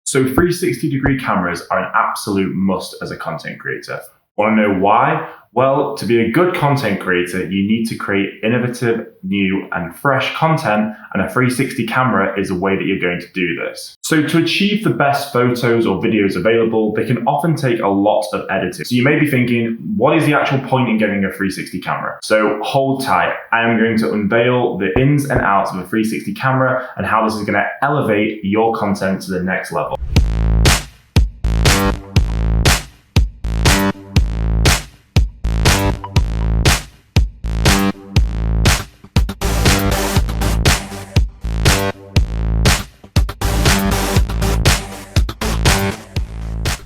So 360-degree cameras are an absolute must as a content creator. Want to know why? Well, to be a good content creator, you need to create innovative, new, and fresh content, and a 360 camera is a way that you're going to do this. So to achieve the best photos or videos available, they can often take a lot of editing. So you may be thinking, what is the actual point in getting a 360 camera? So hold tight. I am going to unveil the ins and outs of a 360 camera and how this is going to elevate your content to the next level.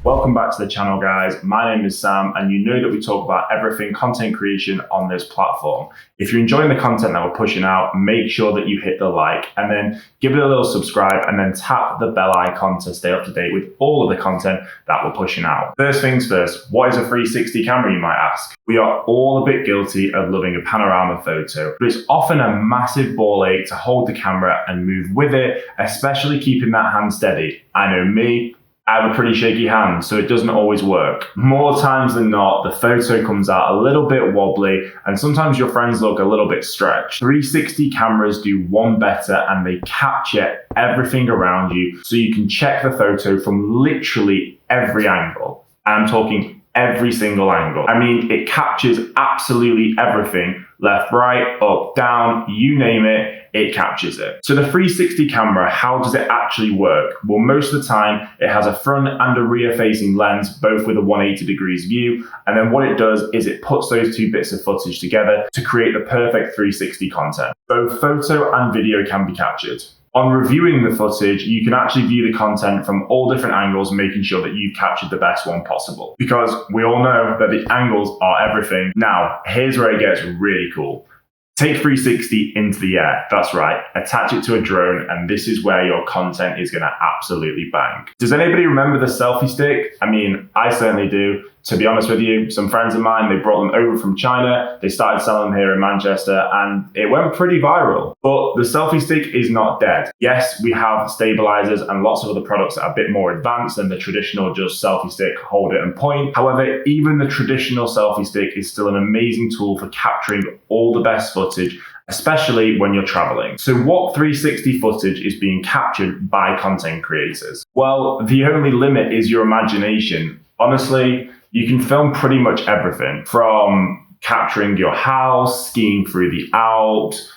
Welcome back to the channel, guys. My name is Sam, and you know that we talk about everything content creation on this platform. If you're enjoying the content that we're pushing out, make sure that you hit the like and then give it a little subscribe and then tap the bell icon to stay up to date with all of the content that we're pushing out. First things first, what is a 360 camera, you might ask? We are all a bit guilty of loving a panorama photo, but it's often a massive ball ache to hold the camera and move with it, especially keeping that hand steady. I know me, I have a pretty shaky hand, so it doesn't always work. More times than not, the photo comes out a little bit wobbly, and sometimes your friends look a little bit stretched. 360 cameras do one better, and they capture everything around you, so you can check the photo from literally every angle. I'm talking every single angle. I mean, it captures absolutely everything. Left, right, up, down, you name it, it captures it. So the 360 camera, how does it actually work? Well, most of the time, it has a front and a rear facing lens, both with a 180 degrees view. And then what it does is it puts those two bits of footage together to create the perfect 360 content. Both photo and video can be captured. On reviewing the footage, you can actually view the content from all different angles, making sure that you've captured the best one possible. Because we all know that the angles are everything. Now, here's where it gets really cool. Take 360 into the air. That's right. Attach it to a drone, and this is where your content is going to absolutely bang. Does anybody remember the selfie stick? I mean, I certainly do. To be honest with you, some friends of mine, they brought them over from China. They started selling them here in Manchester, and it went pretty viral. But the selfie stick is not dead. Yes, we have stabilizers and lots of other products that are a bit more advanced than the traditional just selfie stick, hold it and point. However, even the traditional selfie stick is still an amazing tool for capturing all the best footage, especially when you're traveling. So what 360 footage is being captured by content creators? Well, the only limit is your imagination. Honestly, you can film pretty much everything from capturing your house, skiing through the Alps,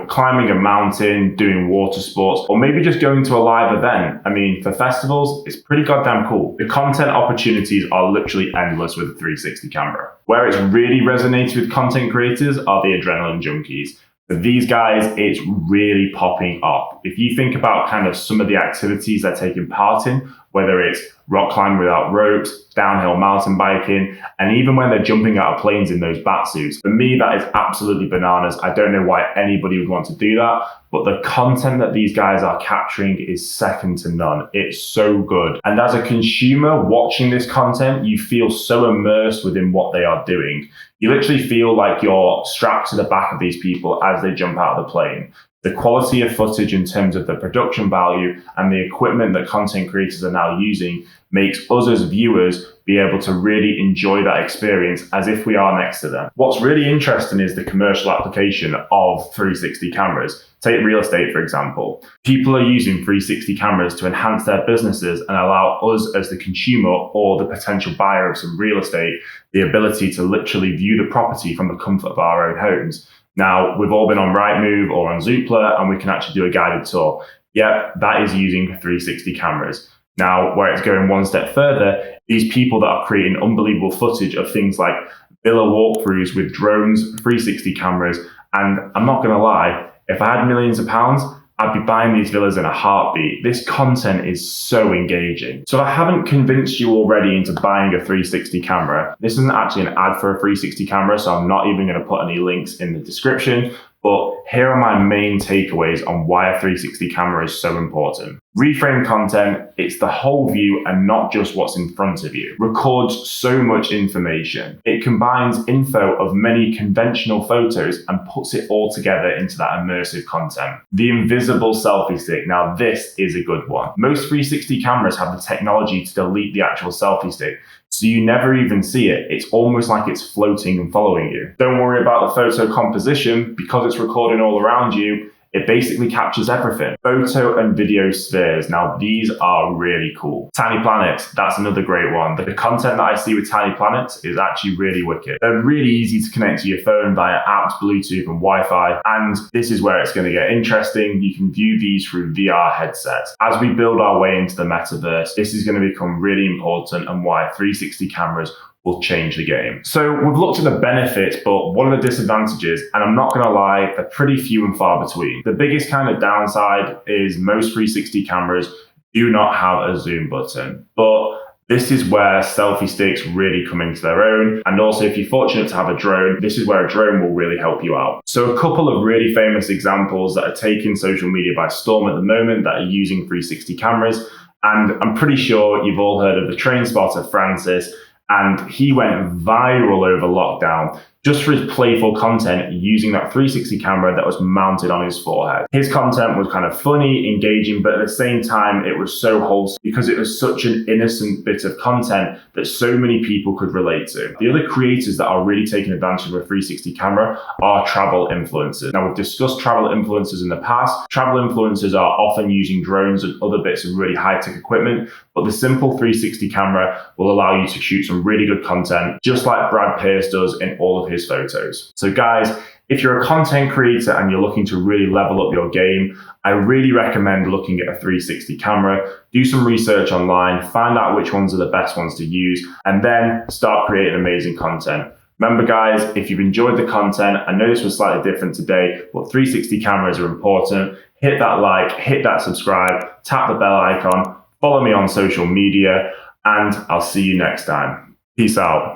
climbing a mountain, doing water sports, or maybe just going to a live event. I mean, for festivals, it's pretty goddamn cool. The content opportunities are literally endless with a 360 camera. Where it's really resonated with content creators are the adrenaline junkies. For these guys, it's really popping up. If you think about kind of some of the activities they're taking part in, whether it's rock climbing without ropes, downhill mountain biking, and even when they're jumping out of planes in those bat suits. For me, that is absolutely bananas. I don't know why anybody would want to do that, but the content that these guys are capturing is second to none. It's so good. And as a consumer watching this content, you feel so immersed within what they are doing. You literally feel like you're strapped to the back of these people as they jump out of the plane. The quality of footage in terms of the production value and the equipment that content creators are now using makes us as viewers be able to really enjoy that experience as if we are next to them. What's really interesting is the commercial application of 360 cameras. Take real estate, for example. People are using 360 cameras to enhance their businesses and allow us as the consumer or the potential buyer of some real estate the ability to literally view the property from the comfort of our own homes. Now, we've all been on Rightmove or on Zoopla, and we can actually do a guided tour. Yep, that is using 360 cameras. Now, where it's going one step further, these people that are creating unbelievable footage of things like villa walkthroughs with drones, 360 cameras, and I'm not going to lie, if I had millions of pounds, I'd be buying these villas in a heartbeat. This content is so engaging. So if I haven't convinced you already into buying a 360 camera, this isn't actually an ad for a 360 camera, so I'm not even going to put any links in the description. but here are my main takeaways on why a 360 camera is so important. Reframe content, it's the whole view and not just what's in front of you. Records so much information. It combines info of many conventional photos and puts it all together into that immersive content. The invisible selfie stick, now this is a good one. Most 360 cameras have the technology to delete the actual selfie stick, so you never even see it. It's almost like it's floating and following you. Don't worry about the photo composition, because it's recording all around you. It basically captures everything. Photo and video spheres. Now these are really cool. Tiny planets, that's another great one. The content that I see with tiny planets is actually really wicked. They're really easy to connect to your phone via apps, Bluetooth and Wi-Fi. And this is where it's going to get interesting. You can view these through VR headsets. As we build our way into the metaverse, this is going to become really important, and why 360 cameras will change the game. So we've looked at the benefits, but what are the disadvantages? And I'm not going to lie, they're pretty few and far between. The biggest kind of downside is most 360 cameras do not have a zoom button, but this is where selfie sticks really come into their own. And also, if you're fortunate to have a drone, this is where a drone will really help you out. So a couple of really famous examples that are taking social media by storm at the moment that are using 360 cameras. And I'm pretty sure you've all heard of the train spotter, Francis. And he went viral over lockdown just for his playful content using that 360 camera that was mounted on his forehead. His content was kind of funny, engaging, but at the same time, it was so wholesome because it was such an innocent bit of content that so many people could relate to. The other creators that are really taking advantage of a 360 camera are travel influencers. Now, we've discussed travel influencers in the past. Travel influencers are often using drones and other bits of really high-tech equipment, but the simple 360 camera will allow you to shoot some really good content, just like Brad Pierce does in all of his photos. So guys, if you're a content creator and you're looking to really level up your game, I really recommend looking at a 360 camera. Do some research online, find out which ones are the best ones to use, and then start creating amazing content. Remember guys, if you've enjoyed the content, I know this was slightly different today, but 360 cameras are important. Hit that like, hit that subscribe, tap the bell icon, follow me on social media, and I'll see you next time. Peace out.